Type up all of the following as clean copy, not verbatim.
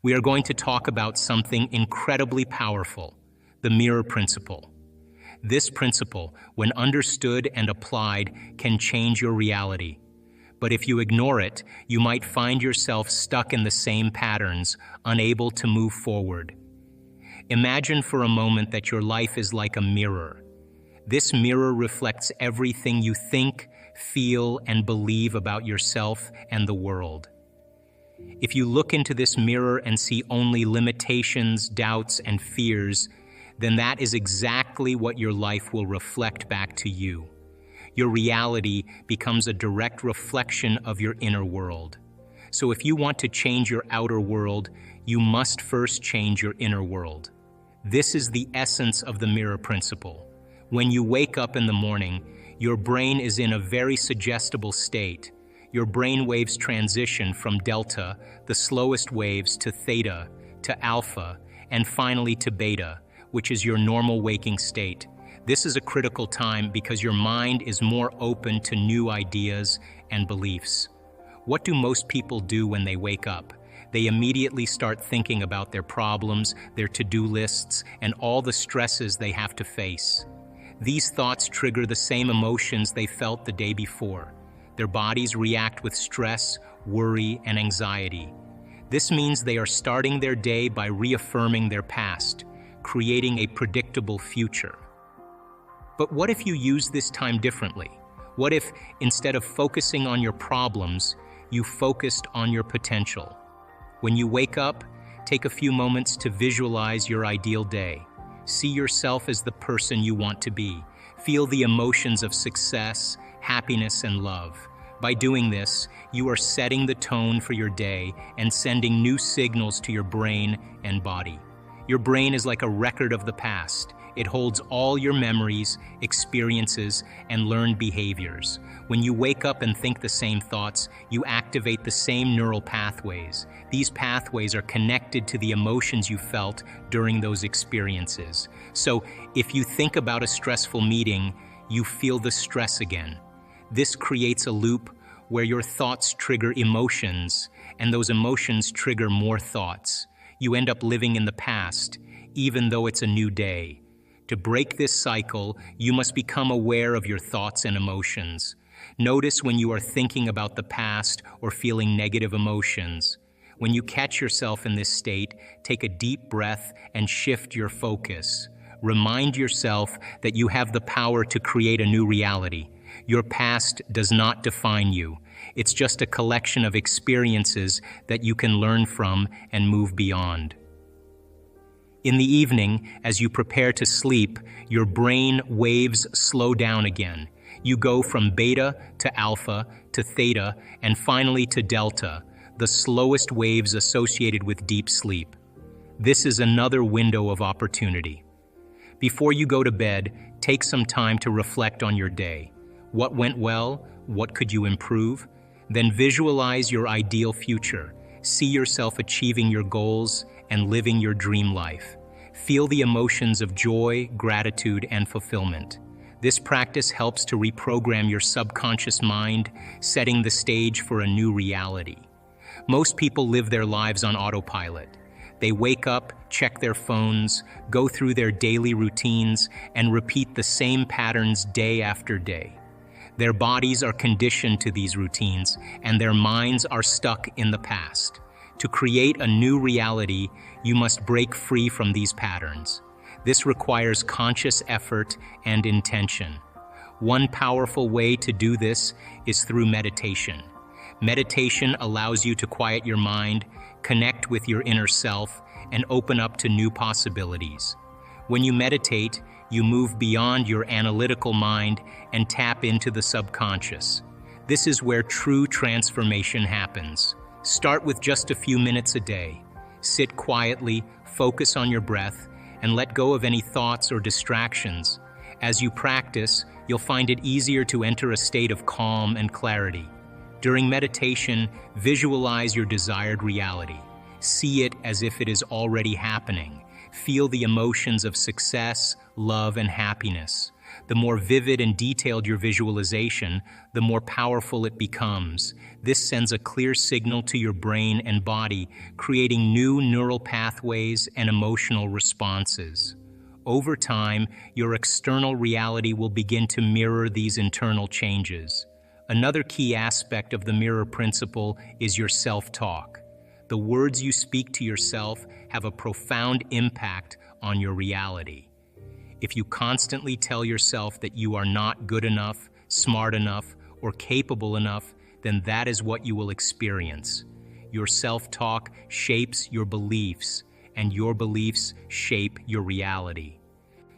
we are going to talk about something incredibly powerful, the mirror principle. This principle, when understood and applied, can change your reality. But if you ignore it, you might find yourself stuck in the same patterns, unable to move forward. Imagine for a moment that your life is like a mirror. This mirror reflects everything you think, feel, and believe about yourself and the world. If you look into this mirror and see only limitations, doubts, and fears, then that is exactly what your life will reflect back to you. Your reality becomes a direct reflection of your inner world. So if you want to change your outer world, you must first change your inner world. This is the essence of the mirror principle. When you wake up in the morning, your brain is in a very suggestible state. Your brain waves transition from delta, the slowest waves, to theta, to alpha, and finally to beta, which is your normal waking state. This is a critical time because your mind is more open to new ideas and beliefs. What do most people do when they wake up? They immediately start thinking about their problems, their to-do lists, and all the stresses they have to face. These thoughts trigger the same emotions they felt the day before. Their bodies react with stress, worry, and anxiety. This means they are starting their day by reaffirming their past, creating a predictable future. But what if you use this time differently? What if, instead of focusing on your problems, you focused on your potential? When you wake up, take a few moments to visualize your ideal day. See yourself as the person you want to be. Feel the emotions of success, happiness, and love. By doing this, you are setting the tone for your day and sending new signals to your brain and body. Your brain is like a record of the past. It holds all your memories, experiences, and learned behaviors. When you wake up and think the same thoughts, you activate the same neural pathways. These pathways are connected to the emotions you felt during those experiences. So, if you think about a stressful meeting, you feel the stress again. This creates a loop where your thoughts trigger emotions, and those emotions trigger more thoughts. You end up living in the past, even though it's a new day. To break this cycle, you must become aware of your thoughts and emotions. Notice when you are thinking about the past or feeling negative emotions. When you catch yourself in this state, take a deep breath and shift your focus. Remind yourself that you have the power to create a new reality. Your past does not define you. It's just a collection of experiences that you can learn from and move beyond. In the evening, as you prepare to sleep, your brain waves slow down again. You go from beta to alpha to theta and finally to delta, the slowest waves associated with deep sleep. This is another window of opportunity. Before you go to bed, take some time to reflect on your day. What went well? What could you improve? Then visualize your ideal future. See yourself achieving your goals and living your dream life. Feel the emotions of joy, gratitude, and fulfillment. This practice helps to reprogram your subconscious mind, setting the stage for a new reality. Most people live their lives on autopilot. They wake up, check their phones, go through their daily routines, and repeat the same patterns day after day. Their bodies are conditioned to these routines, and their minds are stuck in the past. To create a new reality, you must break free from these patterns. This requires conscious effort and intention. One powerful way to do this is through meditation. Meditation allows you to quiet your mind, connect with your inner self, and open up to new possibilities. When you meditate, you move beyond your analytical mind and tap into the subconscious. This is where true transformation happens. Start with just a few minutes a day. Sit quietly, focus on your breath, and let go of any thoughts or distractions. As you practice, you'll find it easier to enter a state of calm and clarity. During meditation, visualize your desired reality. See it as if it is already happening. Feel the emotions of success, love, and happiness. The more vivid and detailed your visualization, the more powerful it becomes. This sends a clear signal to your brain and body, creating new neural pathways and emotional responses. Over time, your external reality will begin to mirror these internal changes. Another key aspect of the mirror principle is your self-talk. The words you speak to yourself have a profound impact on your reality. If you constantly tell yourself that you are not good enough, smart enough, or capable enough, then that is what you will experience. Your self-talk shapes your beliefs, and your beliefs shape your reality.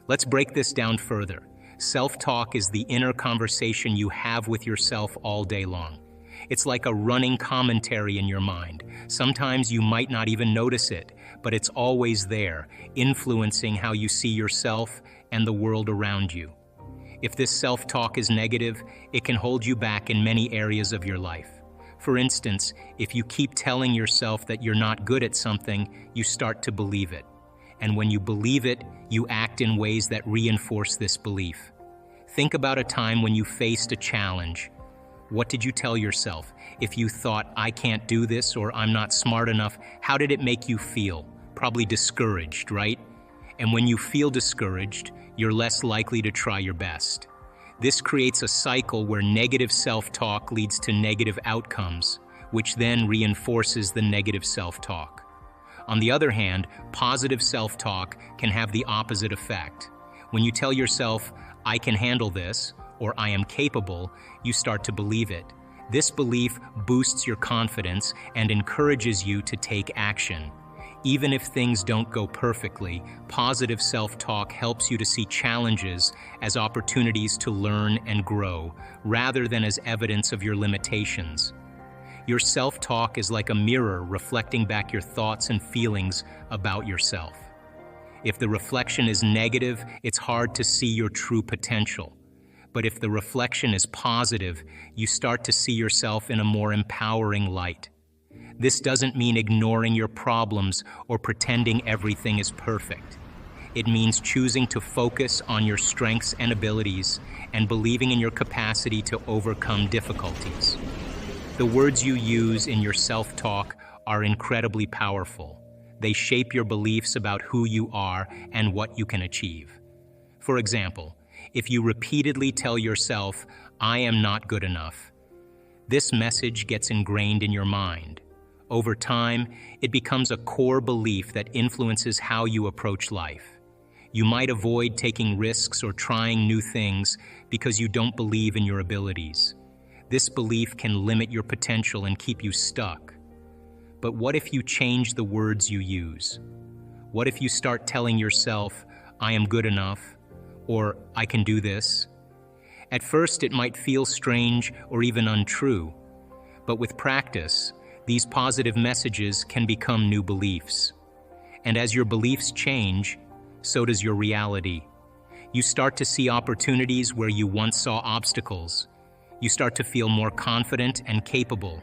Let's break this down further. Self-talk is the inner conversation you have with yourself all day long. It's like a running commentary in your mind. Sometimes you might not even notice it, but it's always there, influencing how you see yourself and the world around you. If this self-talk is negative, it can hold you back in many areas of your life. For instance, if you keep telling yourself that you're not good at something, you start to believe it. And when you believe it, you act in ways that reinforce this belief. Think about a time when you faced a challenge. What did you tell yourself? If you thought, I can't do this, or I'm not smart enough, how did it make you feel? Probably discouraged, right? And when you feel discouraged, you're less likely to try your best. This creates a cycle where negative self-talk leads to negative outcomes, which then reinforces the negative self-talk. On the other hand, positive self-talk can have the opposite effect. When you tell yourself, I can handle this, or I am capable, you start to believe it. This belief boosts your confidence and encourages you to take action. Even if things don't go perfectly, positive self-talk helps you to see challenges as opportunities to learn and grow, rather than as evidence of your limitations. Your self-talk is like a mirror reflecting back your thoughts and feelings about yourself. If the reflection is negative, it's hard to see your true potential. But if the reflection is positive, you start to see yourself in a more empowering light. This doesn't mean ignoring your problems or pretending everything is perfect. It means choosing to focus on your strengths and abilities and believing in your capacity to overcome difficulties. The words you use in your self-talk are incredibly powerful. They shape your beliefs about who you are and what you can achieve. For example, if you repeatedly tell yourself, I am not good enough, this message gets ingrained in your mind. Over time, it becomes a core belief that influences how you approach life. You might avoid taking risks or trying new things because you don't believe in your abilities. This belief can limit your potential and keep you stuck. But what if you change the words you use? What if you start telling yourself, I am good enough, or I can do this? At first, it might feel strange or even untrue, but with practice, these positive messages can become new beliefs. And as your beliefs change, so does your reality. You start to see opportunities where you once saw obstacles. You start to feel more confident and capable.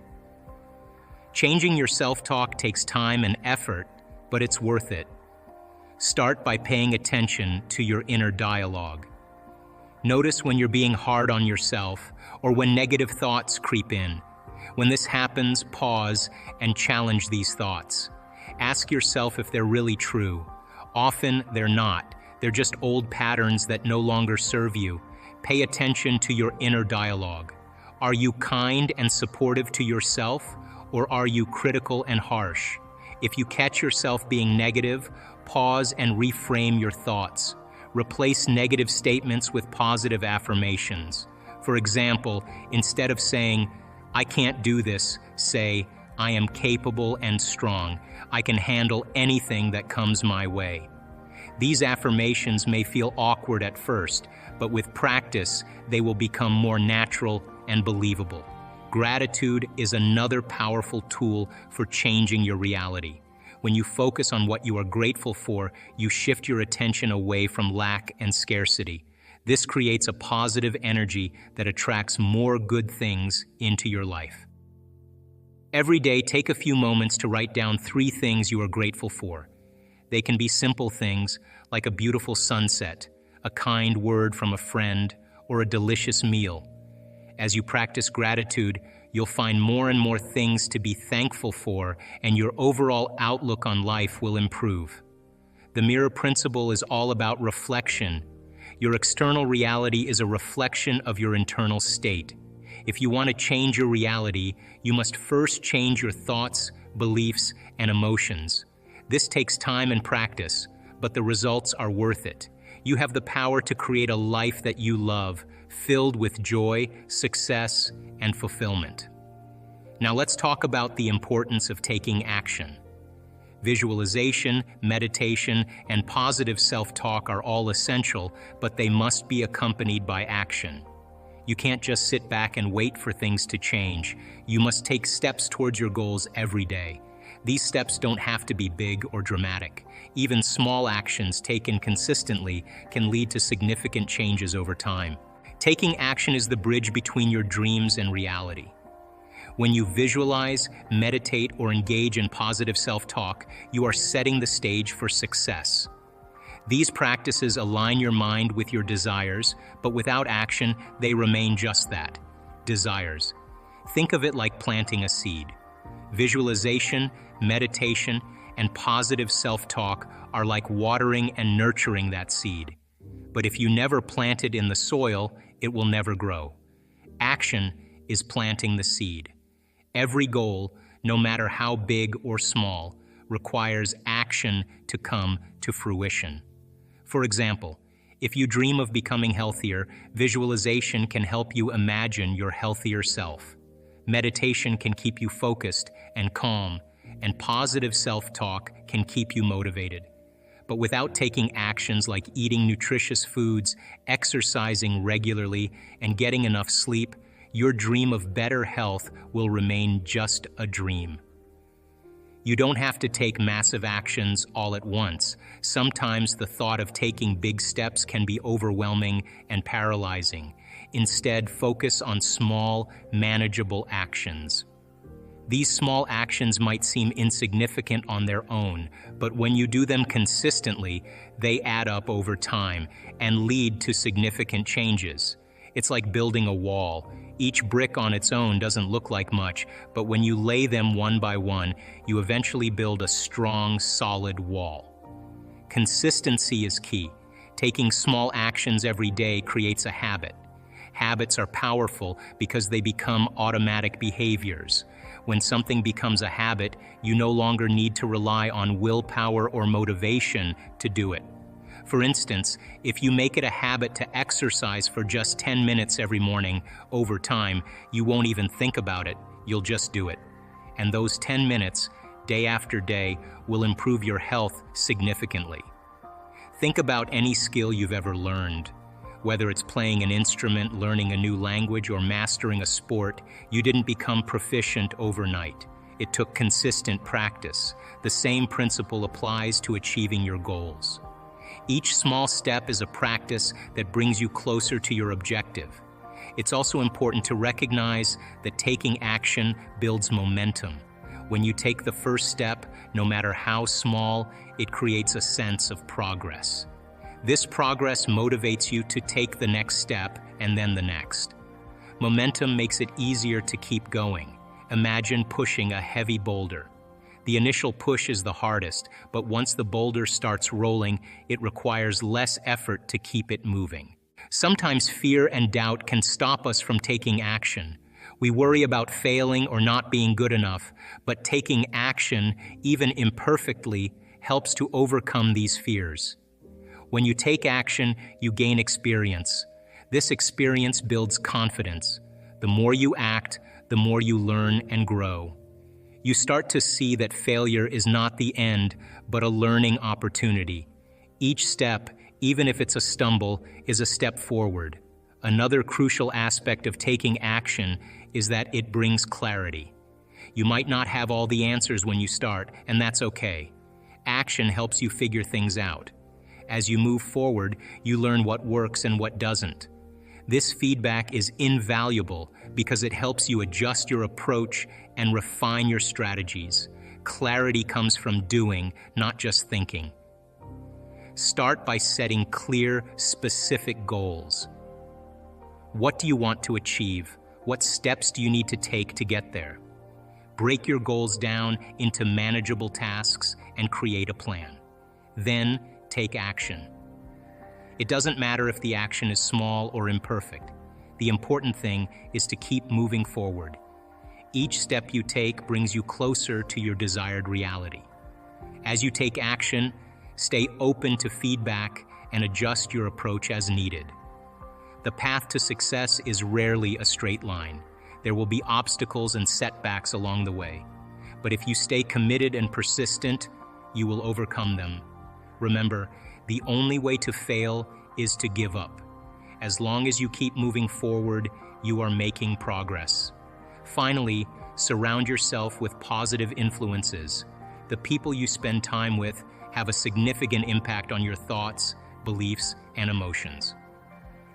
Changing your self-talk takes time and effort, but it's worth it. Start by paying attention to your inner dialogue. Notice when you're being hard on yourself or when negative thoughts creep in. When this happens, pause and challenge these thoughts. Ask yourself if they're really true. Often they're not. They're just old patterns that no longer serve you. Pay attention to your inner dialogue. Are you kind and supportive to yourself, or are you critical and harsh? If you catch yourself being negative, pause and reframe your thoughts. Replace negative statements with positive affirmations. For example, instead of saying, I can't do this, say, I am capable and strong. I can handle anything that comes my way. These affirmations may feel awkward at first, but with practice, they will become more natural and believable. Gratitude is another powerful tool for changing your reality. When you focus on what you are grateful for, you shift your attention away from lack and scarcity. This creates a positive energy that attracts more good things into your life. Every day, take a few moments to write down 3 things you are grateful for. They can be simple things like a beautiful sunset, a kind word from a friend, or a delicious meal. As you practice gratitude, you'll find more and more things to be thankful for, and your overall outlook on life will improve. The mirror principle is all about reflection. Your external reality is a reflection of your internal state. If you want to change your reality, you must first change your thoughts, beliefs, and emotions. This takes time and practice, but the results are worth it. You have the power to create a life that you love, filled with joy, success, and fulfillment. Now let's talk about the importance of taking action. Visualization, meditation, and positive self-talk are all essential, but they must be accompanied by action. You can't just sit back and wait for things to change. You must take steps towards your goals every day. These steps don't have to be big or dramatic. Even small actions taken consistently can lead to significant changes over time. Taking action is the bridge between your dreams and reality. When you visualize, meditate, or engage in positive self-talk, you are setting the stage for success. These practices align your mind with your desires, but without action, they remain just that, desires. Think of it like planting a seed. Visualization, meditation, and positive self-talk are like watering and nurturing that seed. But if you never plant it in the soil, it will never grow. Action is planting the seed. Every goal, no matter how big or small, requires action to come to fruition. For example, if you dream of becoming healthier, visualization can help you imagine your healthier self. Meditation can keep you focused and calm, and positive self-talk can keep you motivated. But without taking actions like eating nutritious foods, exercising regularly, and getting enough sleep, your dream of better health will remain just a dream. You don't have to take massive actions all at once. Sometimes the thought of taking big steps can be overwhelming and paralyzing. Instead, focus on small, manageable actions. These small actions might seem insignificant on their own, but when you do them consistently, they add up over time and lead to significant changes. It's like building a wall. Each brick on its own doesn't look like much, but when you lay them one by one, you eventually build a strong, solid wall. Consistency is key. Taking small actions every day creates a habit. Habits are powerful because they become automatic behaviors. When something becomes a habit, you no longer need to rely on willpower or motivation to do it. For instance, if you make it a habit to exercise for just 10 minutes every morning, over time, you won't even think about it, you'll just do it. And those 10 minutes, day after day, will improve your health significantly. Think about any skill you've ever learned. Whether it's playing an instrument, learning a new language, or mastering a sport, you didn't become proficient overnight. It took consistent practice. The same principle applies to achieving your goals. Each small step is a practice that brings you closer to your objective. It's also important to recognize that taking action builds momentum. When you take the first step, no matter how small, it creates a sense of progress. This progress motivates you to take the next step and then the next. Momentum makes it easier to keep going. Imagine pushing a heavy boulder. The initial push is the hardest, but once the boulder starts rolling, it requires less effort to keep it moving. Sometimes fear and doubt can stop us from taking action. We worry about failing or not being good enough, but taking action, even imperfectly, helps to overcome these fears. When you take action, you gain experience. This experience builds confidence. The more you act, the more you learn and grow. You start to see that failure is not the end, but a learning opportunity. Each step, even if it's a stumble, is a step forward. Another crucial aspect of taking action is that it brings clarity. You might not have all the answers when you start, and that's okay. Action helps you figure things out. As you move forward, you learn what works and what doesn't. This feedback is invaluable because it helps you adjust your approach and refine your strategies. Clarity comes from doing, not just thinking. Start by setting clear, specific goals. What do you want to achieve? What steps do you need to take to get there? Break your goals down into manageable tasks and create a plan. Then, take action. It doesn't matter if the action is small or imperfect. The important thing is to keep moving forward. Each step you take brings you closer to your desired reality. As you take action, stay open to feedback and adjust your approach as needed. The path to success is rarely a straight line. There will be obstacles and setbacks along the way. But if you stay committed and persistent, you will overcome them. Remember, the only way to fail is to give up. As long as you keep moving forward, you are making progress. Finally, surround yourself with positive influences. The people you spend time with have a significant impact on your thoughts, beliefs, and emotions.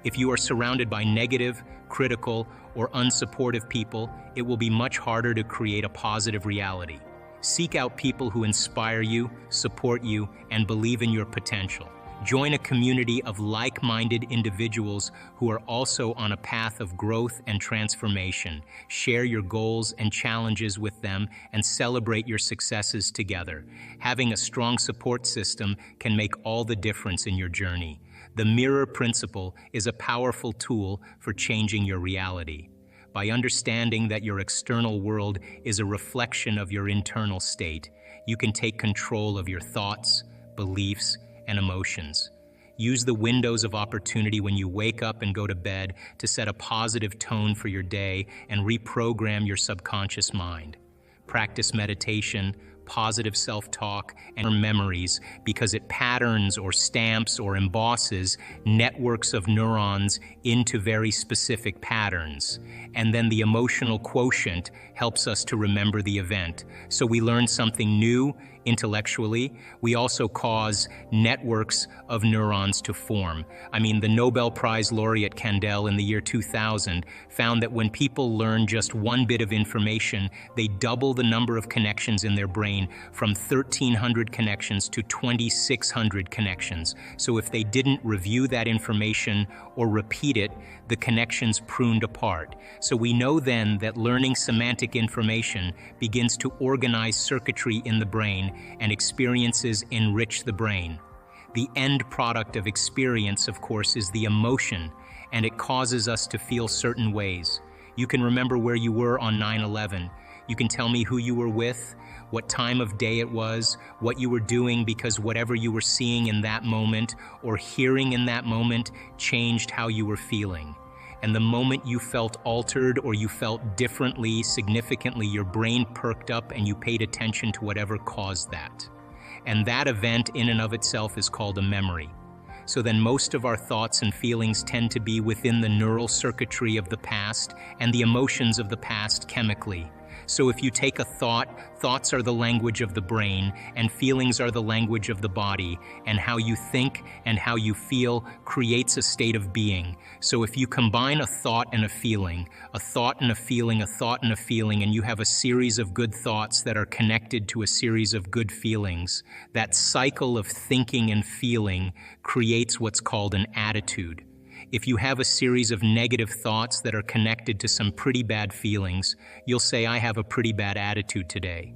If you are surrounded by negative, critical, or unsupportive people, it will be much harder to create a positive reality. Seek out people who inspire you, support you, and believe in your potential. Join a community of like-minded individuals who are also on a path of growth and transformation. Share your goals and challenges with them and celebrate your successes together. Having a strong support system can make all the difference in your journey. The mirror principle is a powerful tool for changing your reality. By understanding that your external world is a reflection of your internal state, you can take control of your thoughts, beliefs, and emotions. Use the windows of opportunity when you wake up and go to bed to set a positive tone for your day and reprogram your subconscious mind. Practice meditation, positive self-talk, and memories because it patterns or stamps or embosses networks of neurons into very specific patterns. And then the emotional quotient helps us to remember the event. So we learn something new intellectually. We also cause networks of neurons to form. The Nobel Prize laureate Kandel in the year 2000 found that when people learn just one bit of information, they double the number of connections in their brain from 1,300 connections to 2,600 connections. So if they didn't review that information or repeat it, the connections pruned apart. So we know then that learning semantic information begins to organize circuitry in the brain, and experiences enrich the brain. The end product of experience, of course, is the emotion, and it causes us to feel certain ways. You can remember where you were on 9/11. You can tell me who you were with, what time of day it was, what you were doing, because whatever you were seeing in that moment or hearing in that moment changed how you were feeling. And the moment you felt altered or you felt differently, significantly, your brain perked up and you paid attention to whatever caused that. And that event in and of itself is called a memory. So then most of our thoughts and feelings tend to be within the neural circuitry of the past and the emotions of the past chemically. So if you take a thought, thoughts are the language of the brain, and feelings are the language of the body, and how you think and how you feel creates a state of being. So if you combine a thought and a feeling, a thought and a feeling, a thought and a feeling, and you have a series of good thoughts that are connected to a series of good feelings, that cycle of thinking and feeling creates what's called an attitude. If you have a series of negative thoughts that are connected to some pretty bad feelings, you'll say, I have a pretty bad attitude today.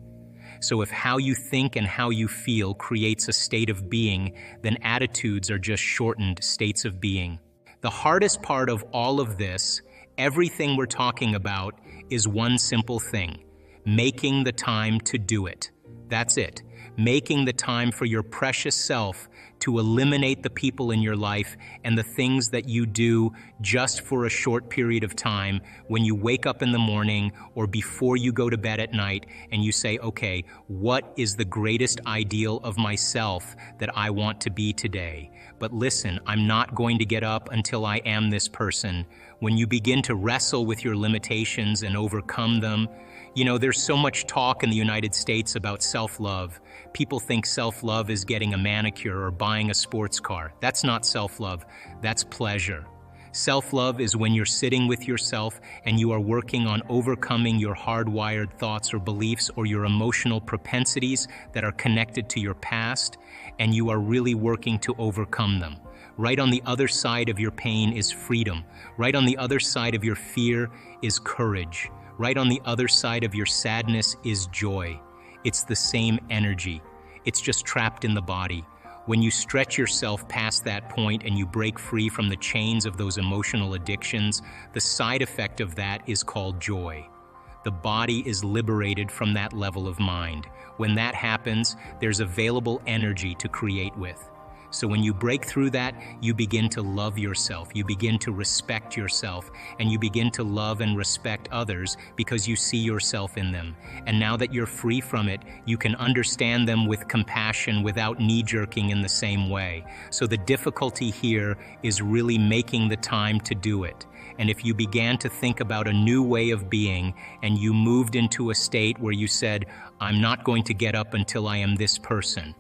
So if how you think and how you feel creates a state of being, then attitudes are just shortened states of being. The hardest part of all of this, everything we're talking about, is one simple thing: making the time to do it. That's it. Making the time for your precious self to eliminate the people in your life and the things that you do just for a short period of time when you wake up in the morning or before you go to bed at night and you say, okay, what is the greatest ideal of myself that I want to be today? But listen, I'm not going to get up until I am this person. When you begin to wrestle with your limitations and overcome them, there's so much talk in the United States about self-love. People think self-love is getting a manicure or buying a sports car. That's not self-love. That's pleasure. Self-love is when you're sitting with yourself and you are working on overcoming your hardwired thoughts or beliefs or your emotional propensities that are connected to your past, and you are really working to overcome them. Right on the other side of your pain is freedom. Right on the other side of your fear is courage. Right on the other side of your sadness is joy. It's the same energy. It's just trapped in the body. When you stretch yourself past that point and you break free from the chains of those emotional addictions, the side effect of that is called joy. The body is liberated from that level of mind. When that happens, there's available energy to create with. So when you break through that, you begin to love yourself, you begin to respect yourself, and you begin to love and respect others because you see yourself in them. And now that you're free from it, you can understand them with compassion without knee-jerking in the same way. So the difficulty here is really making the time to do it. And if you began to think about a new way of being and you moved into a state where you said, I'm not going to get up until I am this person.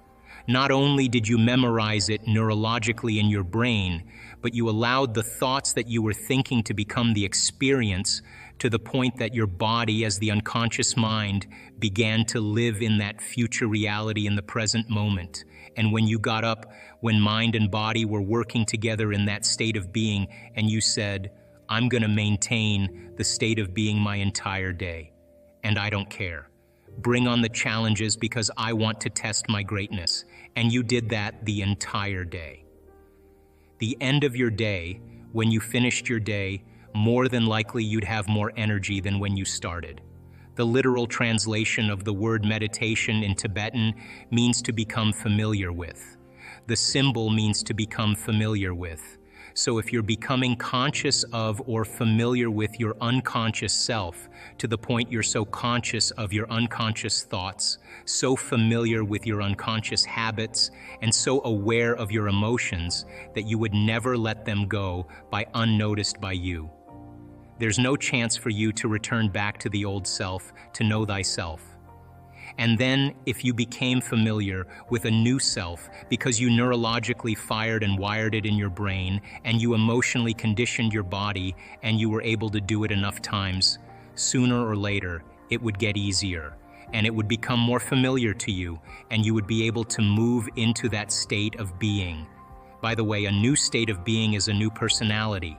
Not only did you memorize it neurologically in your brain, but you allowed the thoughts that you were thinking to become the experience to the point that your body, as the unconscious mind, began to live in that future reality in the present moment. And when you got up, when mind and body were working together in that state of being, and you said, I'm going to maintain the state of being my entire day, and I don't care. Bring on the challenges because I want to test my greatness. And you did that the entire day. The end of your day, when you finished your day, more than likely you'd have more energy than when you started. The literal translation of the word meditation in Tibetan means to become familiar with. The symbol means to become familiar with. So if you're becoming conscious of or familiar with your unconscious self, to the point you're so conscious of your unconscious thoughts, so familiar with your unconscious habits, and so aware of your emotions that you would never let them go by unnoticed by you. There's no chance for you to return back to the old self, to know thyself. And then, if you became familiar with a new self because you neurologically fired and wired it in your brain, and you emotionally conditioned your body, and you were able to do it enough times, sooner or later, it would get easier, and it would become more familiar to you, and you would be able to move into that state of being. By the way, a new state of being is a new personality,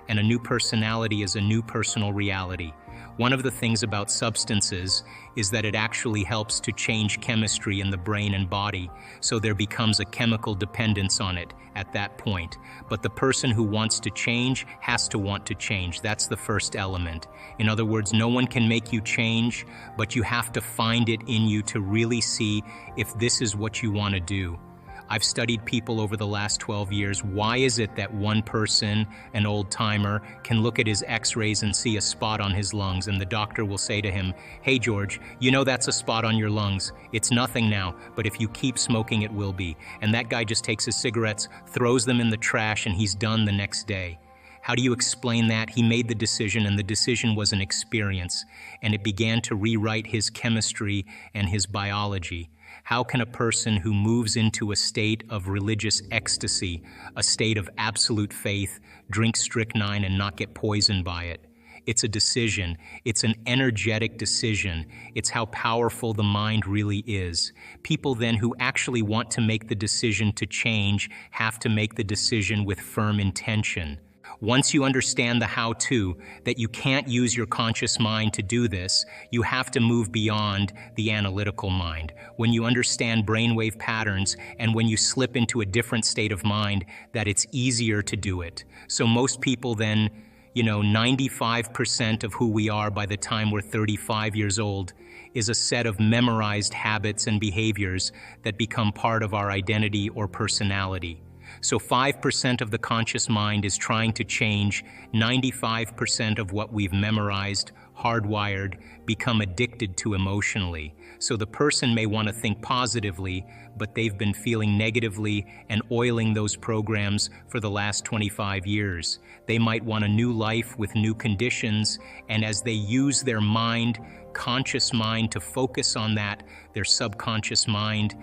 and a new personality is a new personal reality. One of the things about substances is that it actually helps to change chemistry in the brain and body, so there becomes a chemical dependence on it at that point. But the person who wants to change has to want to change. That's the first element. In other words, no one can make you change, but you have to find it in you to really see if this is what you want to do. I've studied people over the last 12 years. Why is it that one person, an old-timer, can look at his x-rays and see a spot on his lungs, and the doctor will say to him, hey George, you know that's a spot on your lungs. It's nothing now, but if you keep smoking it will be. And that guy just takes his cigarettes, throws them in the trash, and he's done the next day. How do you explain that? He made the decision, and the decision was an experience, and it began to rewrite his chemistry and his biology. How can a person who moves into a state of religious ecstasy, a state of absolute faith, drink strychnine and not get poisoned by it? It's a decision. It's an energetic decision. It's how powerful the mind really is. People then who actually want to make the decision to change have to make the decision with firm intention. Once you understand the how-to, that you can't use your conscious mind to do this, you have to move beyond the analytical mind. When you understand brainwave patterns and when you slip into a different state of mind, that it's easier to do it. So most people then, 95% of who we are by the time we're 35 years old is a set of memorized habits and behaviors that become part of our identity or personality. So 5% of the conscious mind is trying to change 95% of what we've memorized, hardwired, become addicted to emotionally. So the person may want to think positively, but they've been feeling negatively and oiling those programs for the last 25 years. They might want a new life with new conditions, and as they use their mind, conscious mind, to focus on that, their subconscious mind,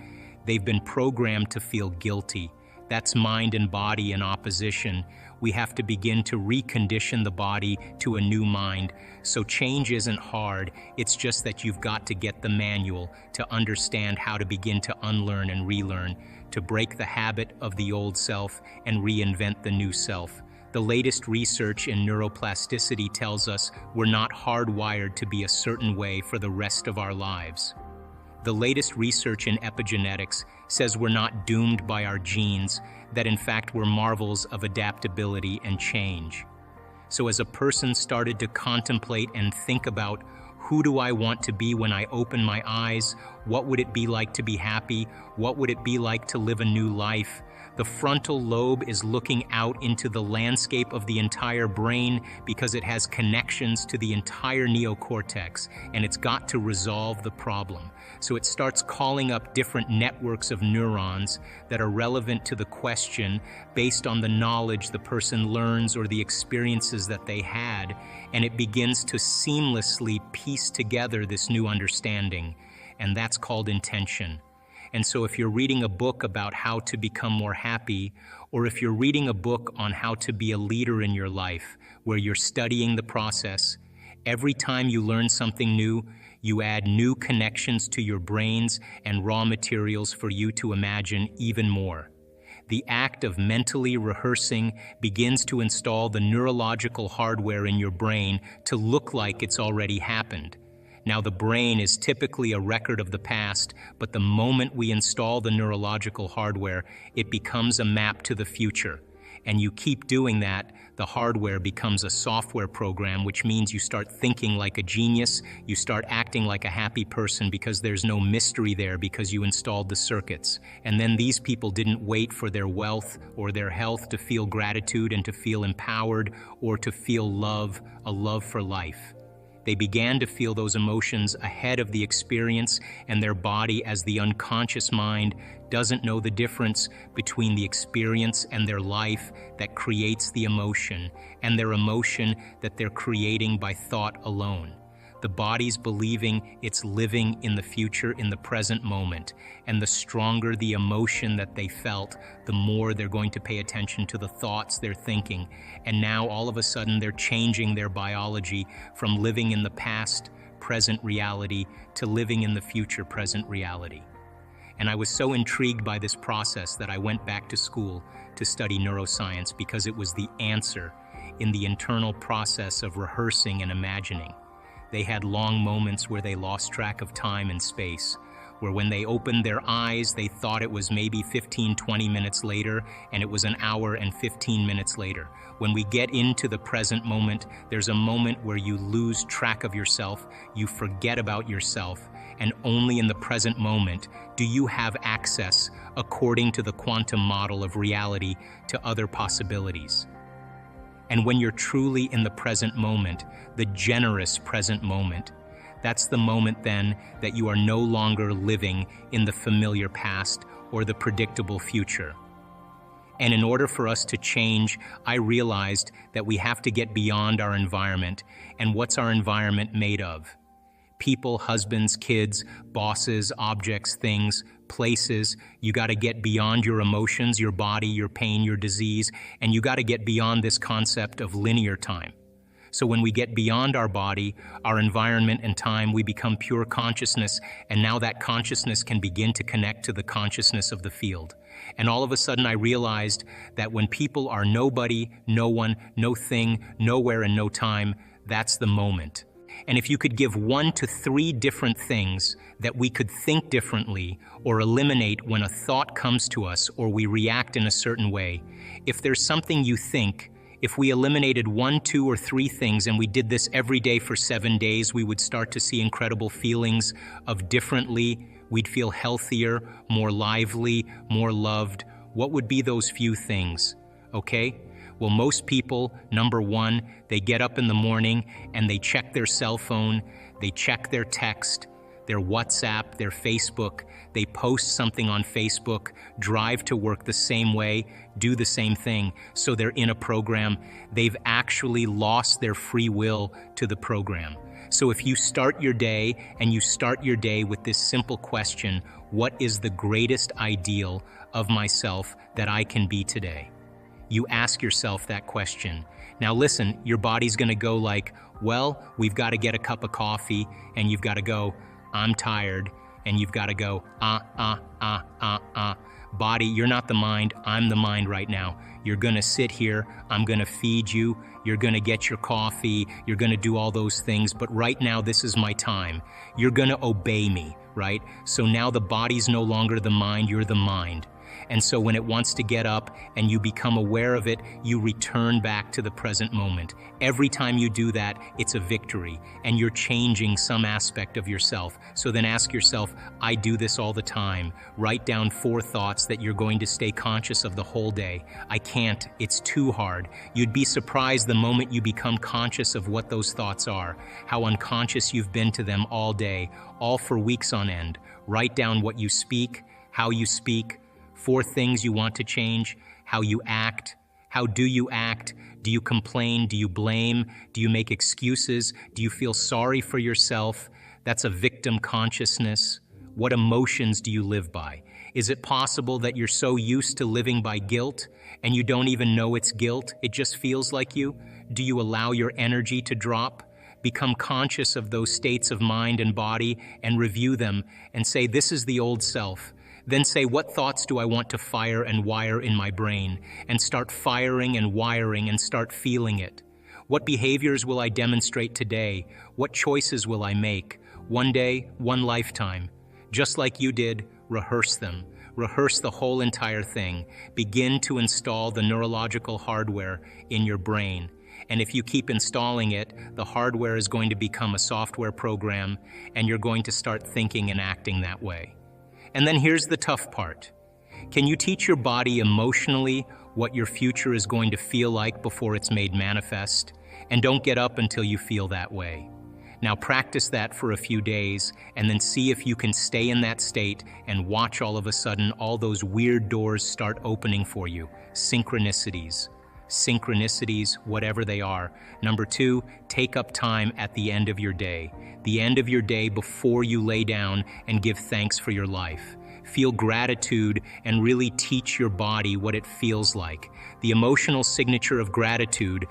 they've been programmed to feel guilty. That's mind and body in opposition. we have to begin to recondition the body to a new mind. So change isn't hard, it's just that you've got to get the manual to understand how to begin to unlearn and relearn, to break the habit of the old self and reinvent the new self. The latest research in neuroplasticity tells us we're not hardwired to be a certain way for the rest of our lives. The latest research in epigenetics says we're not doomed by our genes, that in fact we're marvels of adaptability and change. So as a person started to contemplate and think about, who do I want to be when I open my eyes? What would it be like to be happy? What would it be like to live a new life? The frontal lobe is looking out into the landscape of the entire brain because it has connections to the entire neocortex, and it's got to resolve the problem. So it starts calling up different networks of neurons that are relevant to the question based on the knowledge the person learns or the experiences that they had, and it begins to seamlessly piece together this new understanding, and that's called intention. And so if you're reading a book about how to become more happy, or if you're reading a book on how to be a leader in your life, where you're studying the process, every time you learn something new, you add new connections to your brains and raw materials for you to imagine even more. The act of mentally rehearsing begins to install the neurological hardware in your brain to look like it's already happened. Now, the brain is typically a record of the past, but the moment we install the neurological hardware, it becomes a map to the future. And you keep doing that, the hardware becomes a software program, which means you start thinking like a genius, you start acting like a happy person because there's no mystery there because you installed the circuits. And then these people didn't wait for their wealth or their health to feel gratitude and to feel empowered or to feel love, a love for life. They began to feel those emotions ahead of the experience, and their body, as the unconscious mind, doesn't know the difference between the experience and their life that creates the emotion, and their emotion that they're creating by thought alone. The body's believing it's living in the future, in the present moment, and the stronger the emotion that they felt, the more they're going to pay attention to the thoughts they're thinking. And now all of a sudden they're changing their biology from living in the past, present reality to living in the future, present reality. And I was so intrigued by this process that I went back to school to study neuroscience because it was the answer in the internal process of rehearsing and imagining. They had long moments where they lost track of time and space, where when they opened their eyes, they thought it was maybe 15-20 minutes later, and it was an hour and 15 minutes later. When we get into the present moment, there's a moment where you lose track of yourself, you forget about yourself, and only in the present moment do you have access, according to the quantum model of reality, to other possibilities. And when you're truly in the present moment, the generous present moment, that's the moment then that you are no longer living in the familiar past or the predictable future. And in order for us to change, I realized that we have to get beyond our environment. And what's our environment made of? People, husbands, kids, bosses, objects, things, places. You got to get beyond your emotions, your body, your pain, your disease, and you got to get beyond this concept of linear time. So when we get beyond our body, our environment and time, we become pure consciousness, and now that consciousness can begin to connect to the consciousness of the field. And all of a sudden I realized that when people are nobody, no one, no thing, nowhere, and no time, that's the moment. And if you could give 1 to 3 different things that we could think differently or eliminate when a thought comes to us or we react in a certain way, if there's something you think, if we eliminated 1, 2, or 3 things and we did this every day for 7 days, we would start to see incredible feelings of differently. We'd feel healthier, more lively, more loved. What would be those few things? Okay? Well, most people, number 1, they get up in the morning and they check their cell phone, they check their text, their WhatsApp, their Facebook, they post something on Facebook, drive to work the same way, do the same thing. So they're in a program. They've actually lost their free will to the program. So if you start your day and you start your day with this simple question, what is the greatest ideal of myself that I can be today? You ask yourself that question. Now listen, your body's gonna go like, well, we've got to get a cup of coffee, and you've got to go, I'm tired, and you've got to go, Body, you're not the mind, I'm the mind right now. You're gonna sit here, I'm gonna feed you, you're gonna get your coffee, you're gonna do all those things, but right now this is my time. You're gonna obey me, right? So now the body's no longer the mind, you're the mind. And so when it wants to get up and you become aware of it, you return back to the present moment. Every time you do that, it's a victory, and you're changing some aspect of yourself. So then ask yourself, I do this all the time. Write down 4 thoughts that you're going to stay conscious of the whole day. I can't, it's too hard. You'd be surprised the moment you become conscious of what those thoughts are, how unconscious you've been to them all day, all for weeks on end. Write down what you speak, how you speak, 4 things you want to change, how you act. How do you act? Do you complain? Do you blame? Do you make excuses? Do you feel sorry for yourself? That's a victim consciousness. What emotions do you live by? Is it possible that you're so used to living by guilt and you don't even know it's guilt? It just feels like you? Do you allow your energy to drop? Become conscious of those states of mind and body and review them and say, this is the old self. Then say, what thoughts do I want to fire and wire in my brain? And start firing and wiring and start feeling it. What behaviors will I demonstrate today? What choices will I make? One day, one lifetime. Just like you did, rehearse them. Rehearse the whole entire thing. Begin to install the neurological hardware in your brain. And if you keep installing it, the hardware is going to become a software program, and you're going to start thinking and acting that way. And then here's the tough part. Can you teach your body emotionally what your future is going to feel like before it's made manifest? And don't get up until you feel that way. Now practice that for a few days and then see if you can stay in that state and watch all of a sudden all those weird doors start opening for you. Synchronicities, whatever they are. Number 2, take up time at the end of your day. The end of your day before you lay down and give thanks for your life. Feel gratitude and really teach your body what it feels like. The emotional signature of gratitude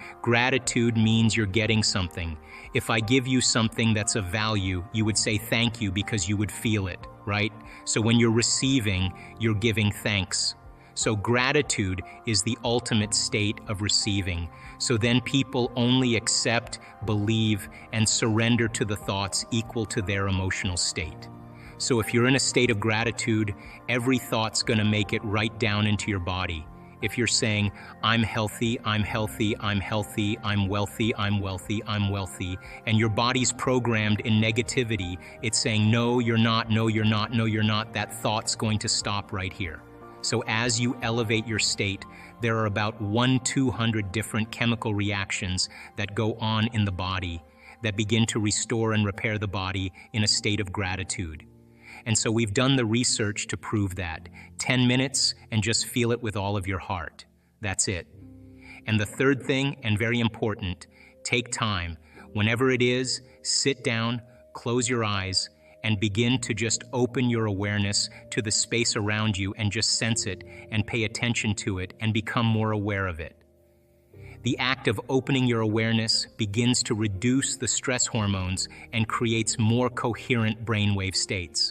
means you're getting something. If I give you something that's of value, you would say thank you because you would feel it, right? So when you're receiving, you're giving thanks. So gratitude is the ultimate state of receiving. So then people only accept, believe, and surrender to the thoughts equal to their emotional state. So if you're in a state of gratitude, every thought's gonna make it right down into your body. If you're saying, I'm healthy, I'm healthy, I'm healthy, I'm wealthy, I'm wealthy, I'm wealthy, and your body's programmed in negativity, it's saying, no, you're not, no, you're not, no, you're not, that thought's going to stop right here. So as you elevate your state, there are about 1-200 different chemical reactions that go on in the body that begin to restore and repair the body in a state of gratitude. And so we've done the research to prove that. 10 minutes and just feel it with all of your heart. That's it. And the third thing, and very important, take time. Whenever it is, sit down, close your eyes, and begin to just open your awareness to the space around you and just sense it and pay attention to it and become more aware of it. The act of opening your awareness begins to reduce the stress hormones and creates more coherent brainwave states.